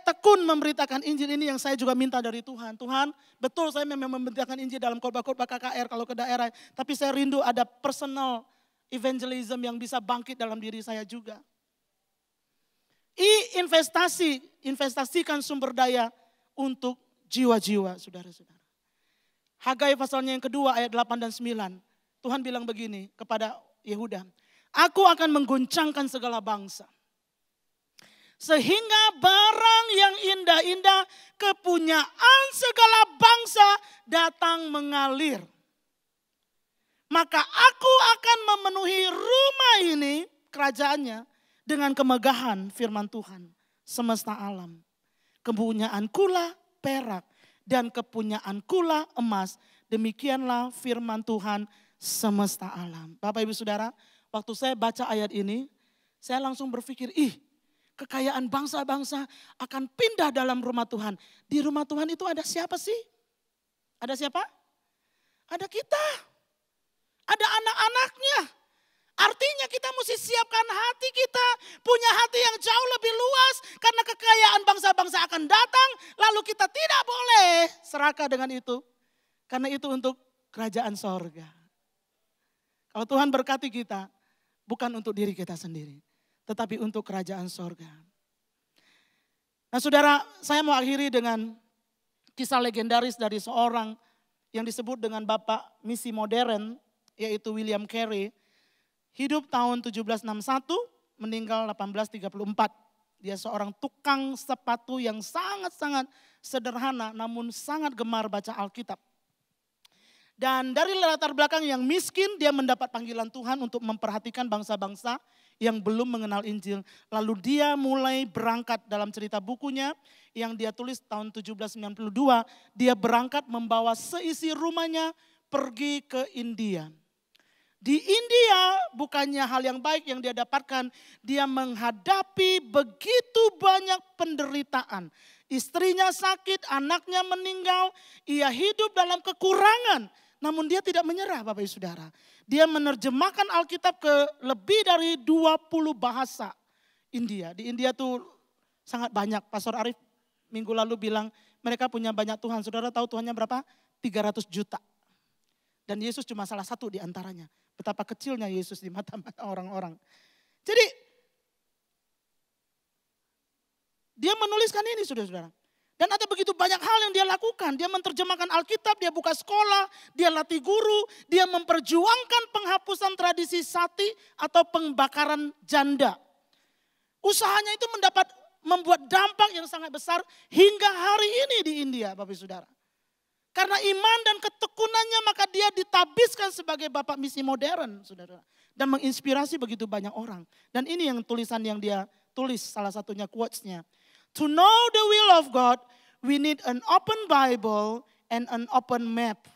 Tekun memberitakan Injil ini yang saya juga minta dari Tuhan. Tuhan, betul saya memang memberitakan Injil dalam khotbah-khotbah KKR kalau ke daerah. Tapi saya rindu ada personal evangelism yang bisa bangkit dalam diri saya juga. Investasikan sumber daya untuk jiwa-jiwa, saudara-saudara. Hagai pasalnya yang kedua ayat 8 dan 9. Tuhan bilang begini kepada Yehuda. Aku akan mengguncangkan segala bangsa. Sehingga barang yang indah-indah kepunyaan segala bangsa datang mengalir. Maka aku akan memenuhi rumah ini, kerajaannya, dengan kemegahan firman Tuhan semesta alam. Kepunyaan kula perak dan kepunyaan kula emas. Demikianlah firman Tuhan semesta alam. Bapak Ibu Saudara, waktu saya baca ayat ini, saya langsung berpikir, kekayaan bangsa-bangsa akan pindah dalam rumah Tuhan. Di rumah Tuhan itu ada siapa sih? Ada siapa? Ada kita. Ada anak-anaknya. Artinya kita mesti siapkan hati kita. Punya hati yang jauh lebih luas. Karena kekayaan bangsa-bangsa akan datang. Lalu kita tidak boleh serakah dengan itu. Karena itu untuk kerajaan sorga. Kalau Tuhan berkati kita, bukan untuk diri kita sendiri. Tetapi untuk kerajaan sorga. Nah saudara, saya mau akhiri dengan kisah legendaris dari seorang yang disebut dengan Bapak Misi Modern, yaitu William Carey. Hidup tahun 1761, meninggal 1834. Dia seorang tukang sepatu yang sangat-sangat sederhana, namun sangat gemar baca Alkitab. Dan dari latar belakang yang miskin, dia mendapat panggilan Tuhan untuk memperhatikan bangsa-bangsa yang belum mengenal Injil. Lalu dia mulai berangkat dalam cerita bukunya yang dia tulis tahun 1792. Dia berangkat membawa seisi rumahnya pergi ke India. Di India bukannya hal yang baik yang dia dapatkan. Dia menghadapi begitu banyak penderitaan. Istrinya sakit, anaknya meninggal, ia hidup dalam kekurangan. Namun dia tidak menyerah Bapak Ibu Saudara. Dia menerjemahkan Alkitab ke lebih dari 20 bahasa India. Di India tuh sangat banyak. Pastor Arif minggu lalu bilang mereka punya banyak Tuhan. Saudara tahu Tuhannya berapa? 300 juta. Dan Yesus cuma salah satu di antaranya. Betapa kecilnya Yesus di mata-mata orang-orang. Jadi dia menuliskan ini saudara-saudara. Dan ada begitu banyak hal yang dia lakukan. Dia menerjemahkan Alkitab, dia buka sekolah, dia latih guru, dia memperjuangkan penghapusan tradisi sati atau pembakaran janda. Usahanya itu membuat dampak yang sangat besar hingga hari ini di India, Bapak Ibu Saudara. Karena iman dan ketekunannya maka dia ditabiskan sebagai Bapak Misi Modern, Saudara. Dan menginspirasi begitu banyak orang. Dan ini yang tulisan yang dia tulis salah satunya quotes-nya. To know the will of God, we need an open Bible and an open map.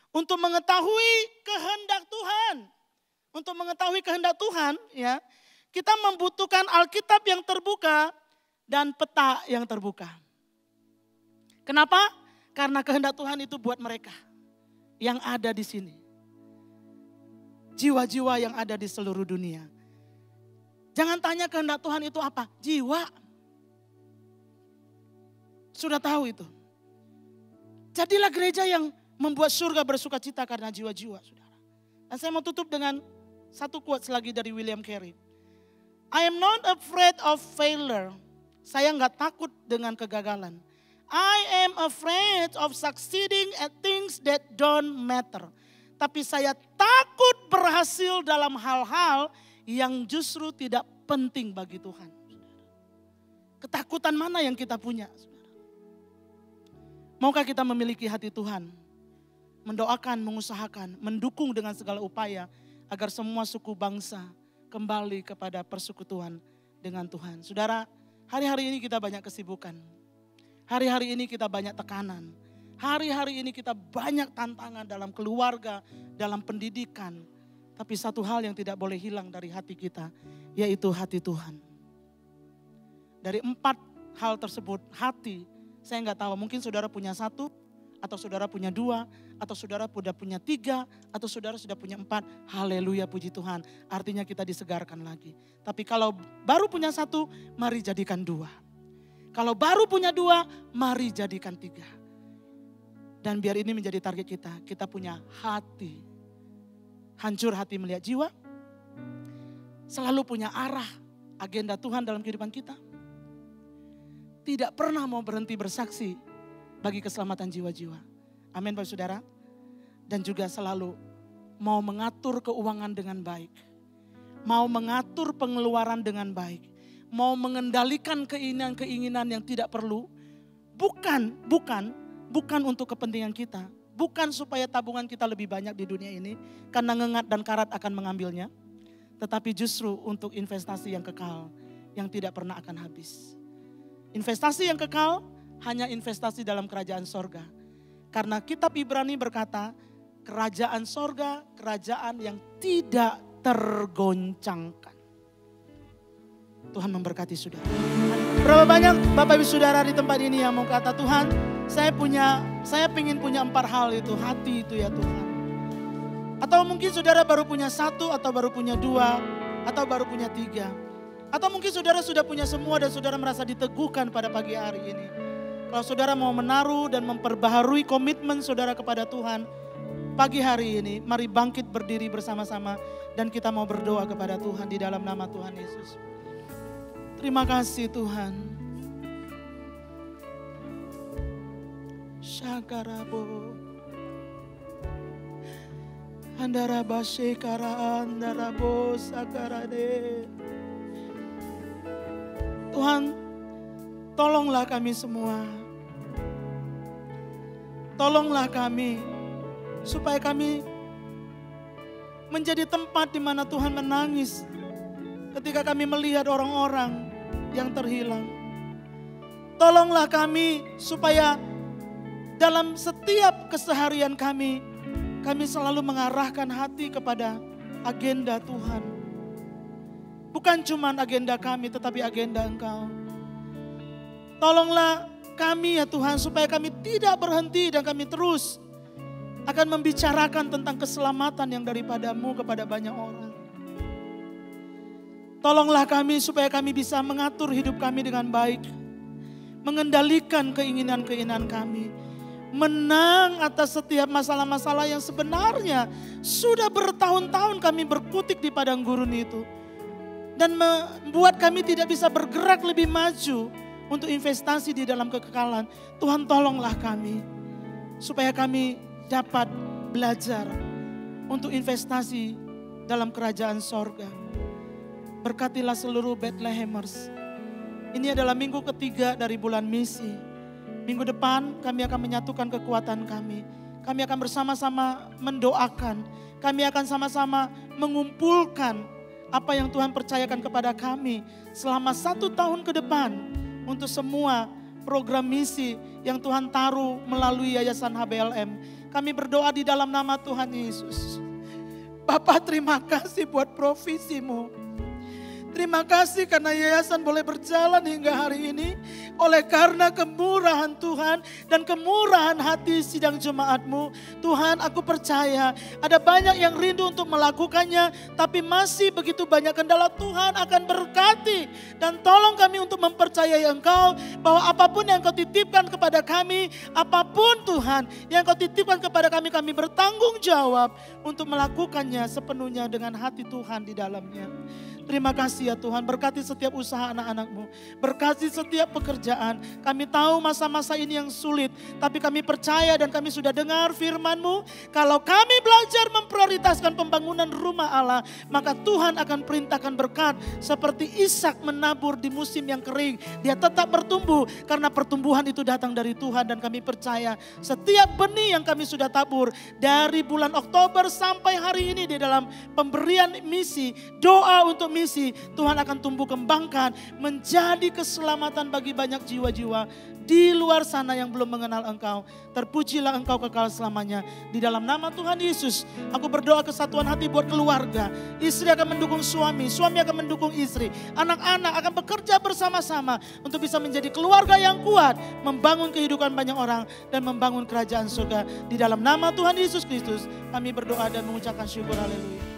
Untuk mengetahui kehendak Tuhan. Untuk mengetahui kehendak Tuhan, ya, kita membutuhkan Alkitab yang terbuka dan peta yang terbuka. Kenapa? Karena kehendak Tuhan itu buat mereka yang ada di sini. Jiwa-jiwa yang ada di seluruh dunia. Jangan tanya kehendak Tuhan itu apa? Jiwa. Sudah tahu itu. Jadilah gereja yang membuat surga bersuka cita karena jiwa-jiwa, saudara. Dan saya mau tutup dengan satu quotes lagi dari William Carey. I am not afraid of failure. Saya nggak takut dengan kegagalan. I am afraid of succeeding at things that don't matter. Tapi saya takut berhasil dalam hal-hal yang justru tidak penting bagi Tuhan. Ketakutan mana yang kita punya? Maukah kita memiliki hati Tuhan? Mendoakan, mengusahakan, mendukung dengan segala upaya agar semua suku bangsa kembali kepada persekutuan dengan Tuhan. Saudara, hari-hari ini kita banyak kesibukan. Hari-hari ini kita banyak tekanan. Hari-hari ini kita banyak tantangan dalam keluarga, dalam pendidikan. Tapi satu hal yang tidak boleh hilang dari hati kita, yaitu hati Tuhan. Dari 4 hal tersebut, hati, saya nggak tahu, mungkin saudara punya 1, atau saudara punya 2, atau saudara sudah punya 3, atau saudara sudah punya 4. Haleluya, puji Tuhan. Artinya kita disegarkan lagi. Tapi kalau baru punya 1, mari jadikan 2. Kalau baru punya 2, mari jadikan 3. Dan biar ini menjadi target kita. Kita punya hati. Hancur hati melihat jiwa. Selalu punya arah, agenda Tuhan dalam kehidupan kita. Tidak pernah mau berhenti bersaksi bagi keselamatan jiwa-jiwa. Amin Bapak Saudara. Dan juga selalu mau mengatur keuangan dengan baik. Mau mengatur pengeluaran dengan baik. Mau mengendalikan keinginan-keinginan yang tidak perlu. Bukan untuk kepentingan kita. Bukan supaya tabungan kita lebih banyak di dunia ini. Karena ngengat dan karat akan mengambilnya. Tetapi justru untuk investasi yang kekal. Yang tidak pernah akan habis. Investasi yang kekal hanya investasi dalam kerajaan sorga. Karena kitab Ibrani berkata, kerajaan sorga, kerajaan yang tidak tergoncangkan. Tuhan memberkati saudara. Berapa banyak Bapak Ibu Saudara di tempat ini yang mau kata, Tuhan, saya ingin punya 4 hal itu, hati itu ya Tuhan. Atau mungkin saudara baru punya 1, atau baru punya 2, atau baru punya 3. Atau mungkin saudara sudah punya semua dan saudara merasa diteguhkan pada pagi hari ini. Kalau saudara mau menaruh dan memperbaharui komitmen saudara kepada Tuhan, pagi hari ini mari bangkit berdiri bersama-sama dan kita mau berdoa kepada Tuhan di dalam nama Tuhan Yesus. Terima kasih Tuhan. Syakarabo. Andaraba syekara andarabo sakarade. Tuhan, tolonglah kami semua. Tolonglah kami supaya kami menjadi tempat di mana Tuhan menangis ketika kami melihat orang-orang yang terhilang. Tolonglah kami supaya dalam setiap keseharian kami selalu mengarahkan hati kepada agenda Tuhan. Bukan cuma agenda kami tetapi agenda Engkau. Tolonglah kami ya Tuhan supaya kami tidak berhenti dan kami terus akan membicarakan tentang keselamatan yang daripadamu kepada banyak orang. Tolonglah kami supaya kami bisa mengatur hidup kami dengan baik. Mengendalikan keinginan-keinginan kami. Menang atas setiap masalah-masalah yang sebenarnya sudah bertahun-tahun kami berkutik di padang gurun itu. Dan membuat kami tidak bisa bergerak lebih maju untuk investasi di dalam kekekalan. Tuhan tolonglah kami supaya kami dapat belajar untuk investasi dalam kerajaan sorga. Berkatilah seluruh Bethlehemers. Ini adalah minggu ketiga dari bulan misi. Minggu depan kami akan menyatukan kekuatan kami. Kami akan bersama-sama mendoakan. Kami akan sama-sama mengumpulkan apa yang Tuhan percayakan kepada kami selama 1 tahun ke depan untuk semua program misi yang Tuhan taruh melalui Yayasan HBLM. Kami berdoa di dalam nama Tuhan Yesus. Bapa, terima kasih buat provisi-Mu. Terima kasih karena yayasan boleh berjalan hingga hari ini. Oleh karena kemurahan Tuhan dan kemurahan hati sidang jemaat-Mu. Tuhan, aku percaya ada banyak yang rindu untuk melakukannya. Tapi masih begitu banyak kendala. Tuhan akan berkati. Dan tolong kami untuk mempercayai Engkau. Bahwa apapun yang Engkau titipkan kepada kami. Apapun Tuhan yang Engkau titipkan kepada kami. Kami bertanggung jawab untuk melakukannya sepenuhnya dengan hati Tuhan di dalamnya. Terima kasih ya Tuhan, berkati setiap usaha anak-anak-Mu. Berkati setiap pekerjaan. Kami tahu masa-masa ini yang sulit. Tapi kami percaya dan kami sudah dengar firman-Mu. Kalau kami belajar memprioritaskan pembangunan rumah Allah. Maka Tuhan akan perintahkan berkat. Seperti Ishak menabur di musim yang kering. Dia tetap bertumbuh. Karena pertumbuhan itu datang dari Tuhan. Dan kami percaya setiap benih yang kami sudah tabur. Dari bulan Oktober sampai hari ini di dalam pemberian misi. Doa untuk misi, Tuhan akan tumbuh kembangkan menjadi keselamatan bagi banyak jiwa-jiwa di luar sana yang belum mengenal Engkau. Terpujilah Engkau kekal selamanya. Di dalam nama Tuhan Yesus, aku berdoa kesatuan hati buat keluarga. Istri akan mendukung suami, suami akan mendukung istri. Anak-anak akan bekerja bersama-sama untuk bisa menjadi keluarga yang kuat, membangun kehidupan banyak orang dan membangun kerajaan surga. Di dalam nama Tuhan Yesus Kristus, kami berdoa dan mengucapkan syukur. Haleluya.